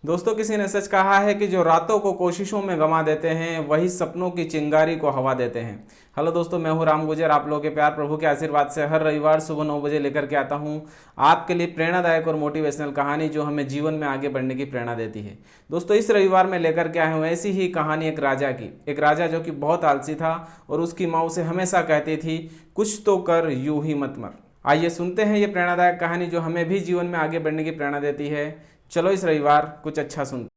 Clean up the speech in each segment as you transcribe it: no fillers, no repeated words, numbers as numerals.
दोस्तों, किसी ने सच कहा है कि जो रातों को कोशिशों में गंवा देते हैं वही सपनों की चिंगारी को हवा देते हैं। हेलो दोस्तों, मैं हूं राम गुजर। आप लोगों के प्यार प्रभु के आशीर्वाद से हर रविवार सुबह 9 बजे लेकर के आता हूं आपके लिए प्रेरणादायक और मोटिवेशनल कहानी जो हमें जीवन में आगे बढ़ने की प्रेरणा देती है। दोस्तों, इस रविवार में लेकर के आया हूँ ऐसी ही कहानी एक राजा की। एक राजा जो कि बहुत आलसी था और उसकी माँ उसे हमेशा कहती थी, कुछ तो कर, यूं ही मत मर। आइए सुनते हैं ये प्रेरणादायक कहानी जो हमें भी जीवन में आगे बढ़ने की प्रेरणा देती है। चलो इस रविवार कुछ अच्छा सुनते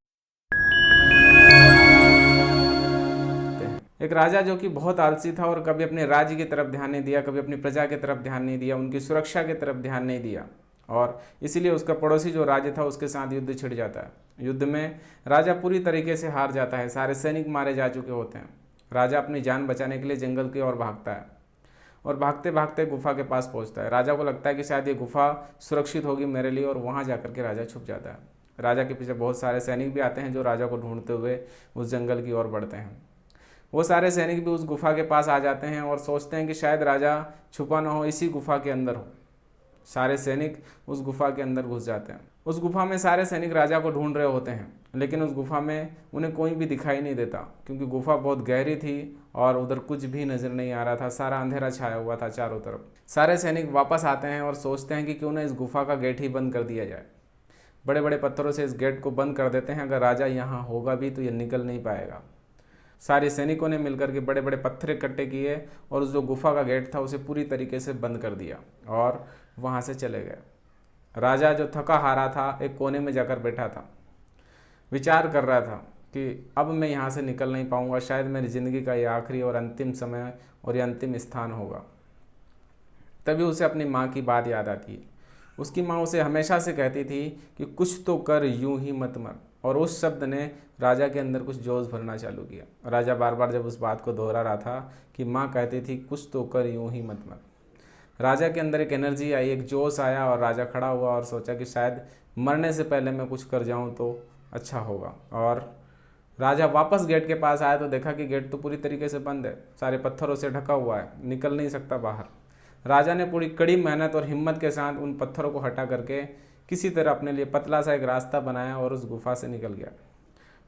हैं। एक राजा जो कि बहुत आलसी था और कभी अपने राज्य की तरफ ध्यान नहीं दिया, कभी अपनी प्रजा की तरफ ध्यान नहीं दिया, उनकी सुरक्षा की तरफ ध्यान नहीं दिया, और इसीलिए उसका पड़ोसी जो राज्य था उसके साथ युद्ध छिड़ जाता है। युद्ध में राजा पूरी तरीके से हार जाता है। सारे सैनिक मारे जा चुके होते हैं। राजा अपनी जान बचाने के लिए जंगल की ओर भागता है और भागते भागते गुफा के पास पहुंचता है। राजा को लगता है कि शायद ये गुफा सुरक्षित होगी मेरे लिए, और वहां जाकर के राजा छुप जाता है। राजा के पीछे बहुत सारे सैनिक भी आते हैं जो राजा को ढूंढते हुए उस जंगल की ओर बढ़ते हैं। वो सारे सैनिक भी उस गुफा के पास आ जाते हैं और सोचते हैं कि शायद राजा छुपा ना हो, इसी गुफा के अंदर हो। सारे सैनिक उस गुफा के अंदर घुस जाते हैं। उस गुफा में सारे सैनिक राजा को ढूंढ रहे होते हैं, लेकिन उस गुफा में उन्हें कोई भी दिखाई नहीं देता, क्योंकि गुफा बहुत गहरी थी और उधर कुछ भी नजर नहीं आ रहा था। सारा अंधेरा छाया हुआ था चारों तरफ। सारे सैनिक वापस आते हैं और सोचते हैं कि क्यों ना इस गुफा का गेट ही बंद कर दिया जाए। बड़े बड़े पत्थरों से इस गेट को बंद कर देते हैं। अगर राजा यहाँ होगा भी तो ये निकल नहीं पाएगा। सारे सैनिकों ने मिलकर के बड़े बड़े पत्थर इकट्ठे किए और उस जो गुफा का गेट था उसे पूरी तरीके से बंद कर दिया और वहाँ से चले गए। राजा जो थका हारा था एक कोने में जाकर बैठा था, विचार कर रहा था कि अब मैं यहाँ से निकल नहीं पाऊँगा, शायद मेरी ज़िंदगी का ये आखिरी और अंतिम समय और ये अंतिम स्थान होगा। तभी उसे अपनी माँ की बात याद आती है। उसकी माँ उसे हमेशा से कहती थी कि कुछ तो कर, यूं ही मत मर, और उस शब्द ने राजा के अंदर कुछ जोश भरना चालू किया। राजा बार बार जब उस बात को दोहरा रहा था कि माँ कहती थी कुछ तो कर, यूं ही मत मर, राजा के अंदर एक एनर्जी आई, एक जोश आया, और राजा खड़ा हुआ और सोचा कि शायद मरने से पहले मैं कुछ कर जाऊं तो अच्छा होगा। और राजा वापस गेट के पास आया तो देखा कि गेट तो पूरी तरीके से बंद है, सारे पत्थरों से ढका हुआ है, निकल नहीं सकता बाहर। राजा ने पूरी कड़ी मेहनत और हिम्मत के साथ उन पत्थरों को हटा करके किसी तरह अपने लिए पतला सा एक रास्ता बनाया और उस गुफा से निकल गया।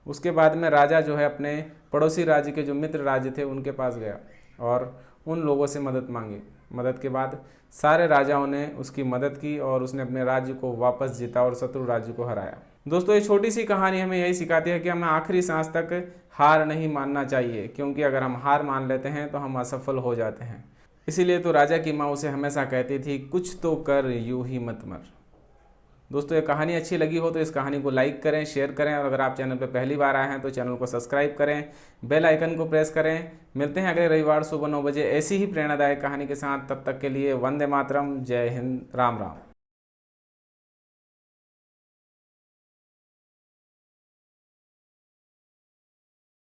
उसके बाद में राजा जो है अपने पड़ोसी राज्य के जो मित्र राज्य थे उनके पास गया और उन लोगों से मदद मांगी। मदद के बाद सारे राजाओं ने उसकी मदद की और उसने अपने राज्य को वापस जीता और शत्रु राज्य को हराया। दोस्तों, ये छोटी सी कहानी हमें यही सिखाती है कि हमें आखिरी सांस तक हार नहीं मानना चाहिए, क्योंकि अगर हम हार मान लेते हैं तो हम असफल हो जाते हैं। इसीलिए तो राजा की माँ उसे हमेशा कहती थी, कुछ तो कर, यूं ही मत मर। दोस्तों, ये कहानी अच्छी लगी हो तो इस कहानी को लाइक करें, शेयर करें, और अगर आप चैनल पर पहली बार आए हैं तो चैनल को सब्सक्राइब करें, बेल आइकन को प्रेस करें। मिलते हैं अगले रविवार सुबह 9 बजे ऐसी ही प्रेरणादायक कहानी के साथ। तब तक के लिए वंदे मातरम, जय हिंद, राम राम।